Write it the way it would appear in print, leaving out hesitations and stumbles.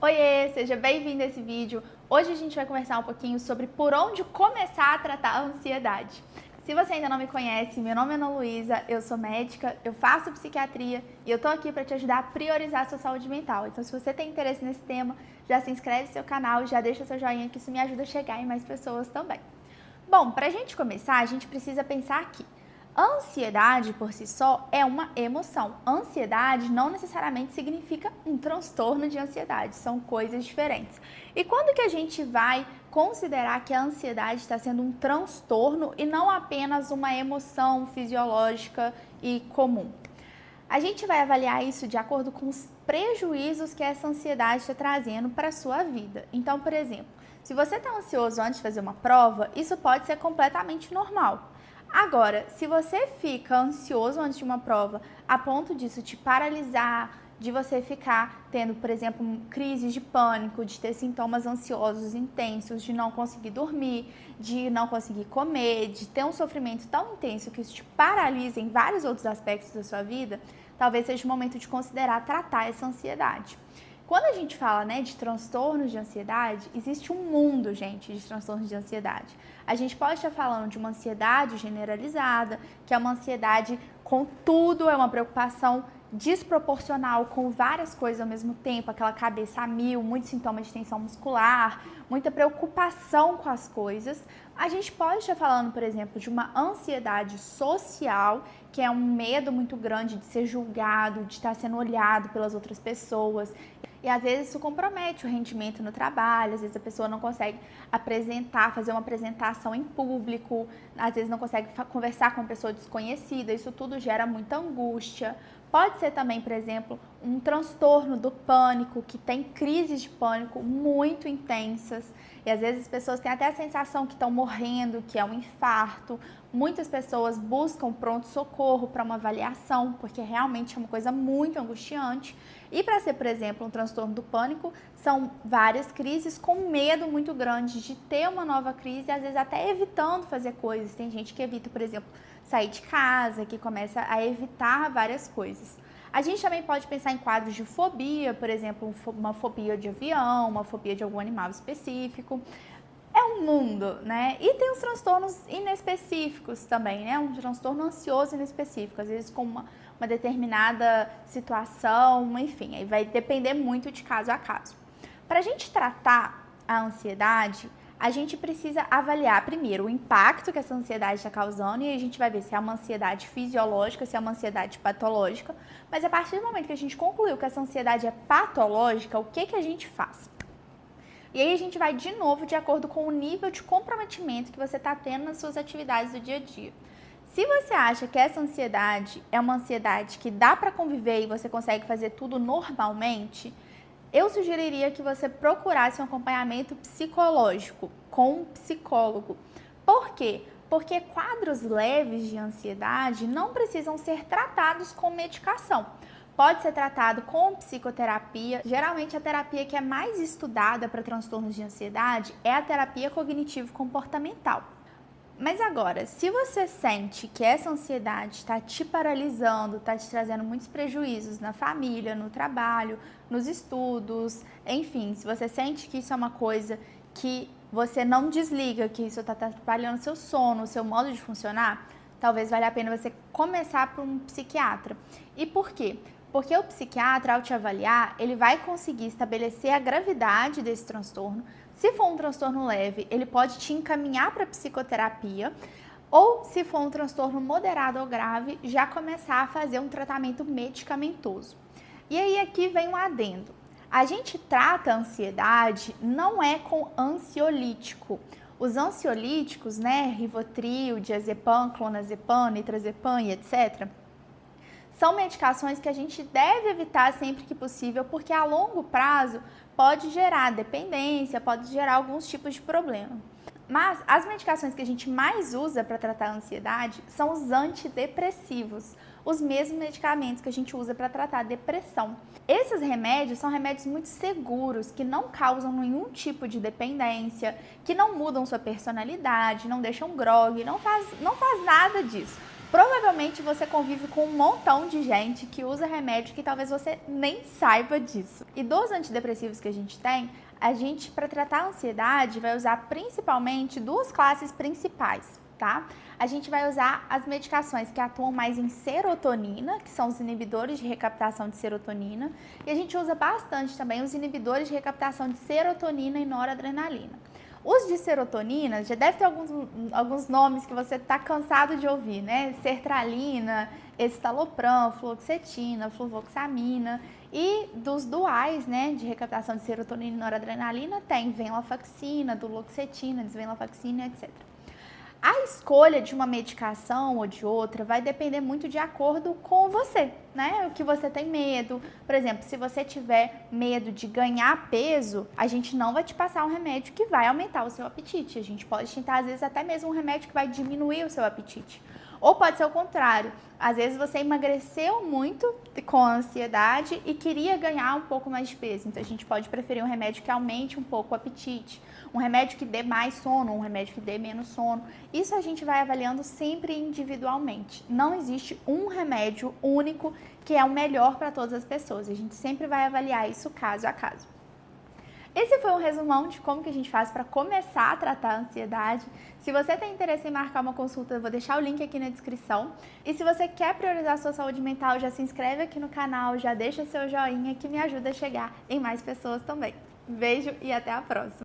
Oiê, seja bem-vindo a esse vídeo. Hoje a gente vai conversar um pouquinho sobre por onde começar a tratar a ansiedade. Se você ainda não me conhece, meu nome é Ana Luísa, eu sou médica, eu faço psiquiatria e eu tô aqui para te ajudar a priorizar a sua saúde mental. Então, se você tem interesse nesse tema, já se inscreve no seu canal e já deixa seu joinha que isso me ajuda a chegar em mais pessoas também. Bom, para a gente começar, a gente precisa pensar aqui. A ansiedade, por si só, é uma emoção. Ansiedade não necessariamente significa um transtorno de ansiedade, são coisas diferentes. E quando que a gente vai considerar que a ansiedade está sendo um transtorno e não apenas uma emoção fisiológica e comum? A gente vai avaliar isso de acordo com os prejuízos que essa ansiedade está trazendo para a sua vida. Então, por exemplo, se você está ansioso antes de fazer uma prova, isso pode ser completamente normal. Agora, se você fica ansioso antes de uma prova, a ponto disso te paralisar, de você ficar tendo, por exemplo, crises de pânico, de ter sintomas ansiosos intensos, de não conseguir dormir, de não conseguir comer, de ter um sofrimento tão intenso que isso te paralisa em vários outros aspectos da sua vida, talvez seja o momento de considerar tratar essa ansiedade. Quando a gente fala, de transtornos de ansiedade, existe um mundo, gente, de transtornos de ansiedade. A gente pode estar falando de uma ansiedade generalizada, que é uma ansiedade com tudo, é uma preocupação desproporcional com várias coisas ao mesmo tempo, aquela cabeça a mil, muitos sintomas de tensão muscular, muita preocupação com as coisas. A gente pode estar falando, por exemplo, de uma ansiedade social, que é um medo muito grande de ser julgado, de estar sendo olhado pelas outras pessoas. E às vezes isso compromete o rendimento no trabalho, às vezes a pessoa não consegue fazer uma apresentação em público, às vezes não consegue conversar com uma pessoa desconhecida, isso tudo gera muita angústia. Pode ser também, por exemplo, um transtorno do pânico, que tem crises de pânico muito intensas. E às vezes as pessoas têm até a sensação que estão morrendo, que é um infarto. Muitas pessoas buscam pronto-socorro para uma avaliação, porque realmente é uma coisa muito angustiante. E para ser, por exemplo, um transtorno do pânico, são várias crises com medo muito grande de ter uma nova crise, às vezes até evitando fazer coisas. Tem gente que evita, por exemplo, sair de casa, que começa a evitar várias coisas. A gente também pode pensar em quadros de fobia, por exemplo, uma fobia de avião, uma fobia de algum animal específico. É um mundo, né? E tem os transtornos inespecíficos também, né? Um transtorno ansioso inespecífico, às vezes com uma determinada situação, enfim, aí vai depender muito de caso a caso. Para a gente tratar a ansiedade, a gente precisa avaliar primeiro o impacto que essa ansiedade está causando e a gente vai ver se é uma ansiedade fisiológica, se é uma ansiedade patológica. Mas a partir do momento que a gente concluiu que essa ansiedade é patológica, o que a gente faz? E aí a gente vai de novo de acordo com o nível de comprometimento que você está tendo nas suas atividades do dia a dia. Se você acha que essa ansiedade é uma ansiedade que dá para conviver e você consegue fazer tudo normalmente, eu sugeriria que você procurasse um acompanhamento psicológico com um psicólogo. Por quê? Porque quadros leves de ansiedade não precisam ser tratados com medicação. Pode ser tratado com psicoterapia. Geralmente a terapia que é mais estudada para transtornos de ansiedade é a terapia cognitivo-comportamental. Mas agora, se você sente que essa ansiedade está te paralisando, está te trazendo muitos prejuízos na família, no trabalho, nos estudos, enfim, se você sente que isso é uma coisa que você não desliga, que isso está atrapalhando seu sono, seu modo de funcionar, talvez valha a pena você começar por um psiquiatra. E por quê? Porque o psiquiatra, ao te avaliar, ele vai conseguir estabelecer a gravidade desse transtorno. Se for um transtorno leve, ele pode te encaminhar para psicoterapia, ou se for um transtorno moderado ou grave, já começar a fazer um tratamento medicamentoso. E aí aqui vem um adendo. A gente trata a ansiedade não é com ansiolítico. Os ansiolíticos, Rivotril, diazepam, clonazepam, nitrazepam e etc., são medicações que a gente deve evitar sempre que possível, porque a longo prazo pode gerar dependência, pode gerar alguns tipos de problema. Mas as medicações que a gente mais usa para tratar a ansiedade são os antidepressivos, os mesmos medicamentos que a gente usa para tratar a depressão. Esses remédios são remédios muito seguros, que não causam nenhum tipo de dependência, que não mudam sua personalidade, não deixam grogue, não faz nada disso. Provavelmente você convive com um montão de gente que usa remédio que talvez você nem saiba disso. E dos antidepressivos que a gente para tratar a ansiedade vai usar principalmente duas classes principais, tá? A gente vai usar as medicações que atuam mais em serotonina, que são os inibidores de recaptação de serotonina, e a gente usa bastante também os inibidores de recaptação de serotonina e noradrenalina. Os de serotonina, já deve ter alguns nomes que você está cansado de ouvir, né? Sertralina, escitalopram, fluoxetina, fluvoxamina. E dos duais, né, de recaptação de serotonina e noradrenalina, tem venlafaxina, duloxetina, desvenlafaxina, etc. A escolha de uma medicação ou de outra vai depender muito de acordo com você, né? O que você tem medo. Por exemplo, se você tiver medo de ganhar peso, a gente não vai te passar um remédio que vai aumentar o seu apetite. A gente pode tentar, às vezes, até mesmo um remédio que vai diminuir o seu apetite. Ou pode ser o contrário. Às vezes você emagreceu muito com a ansiedade e queria ganhar um pouco mais de peso. Então a gente pode preferir um remédio que aumente um pouco o apetite, um remédio que dê mais sono, um remédio que dê menos sono. Isso a gente vai avaliando sempre individualmente. Não existe um remédio único que é o melhor para todas as pessoas. A gente sempre vai avaliar isso caso a caso. Esse foi um resumão de como que a gente faz para começar a tratar a ansiedade. Se você tem interesse em marcar uma consulta, eu vou deixar o link aqui na descrição. E se você quer priorizar a sua saúde mental, já se inscreve aqui no canal, já deixa seu joinha que me ajuda a chegar em mais pessoas também. Beijo e até a próxima!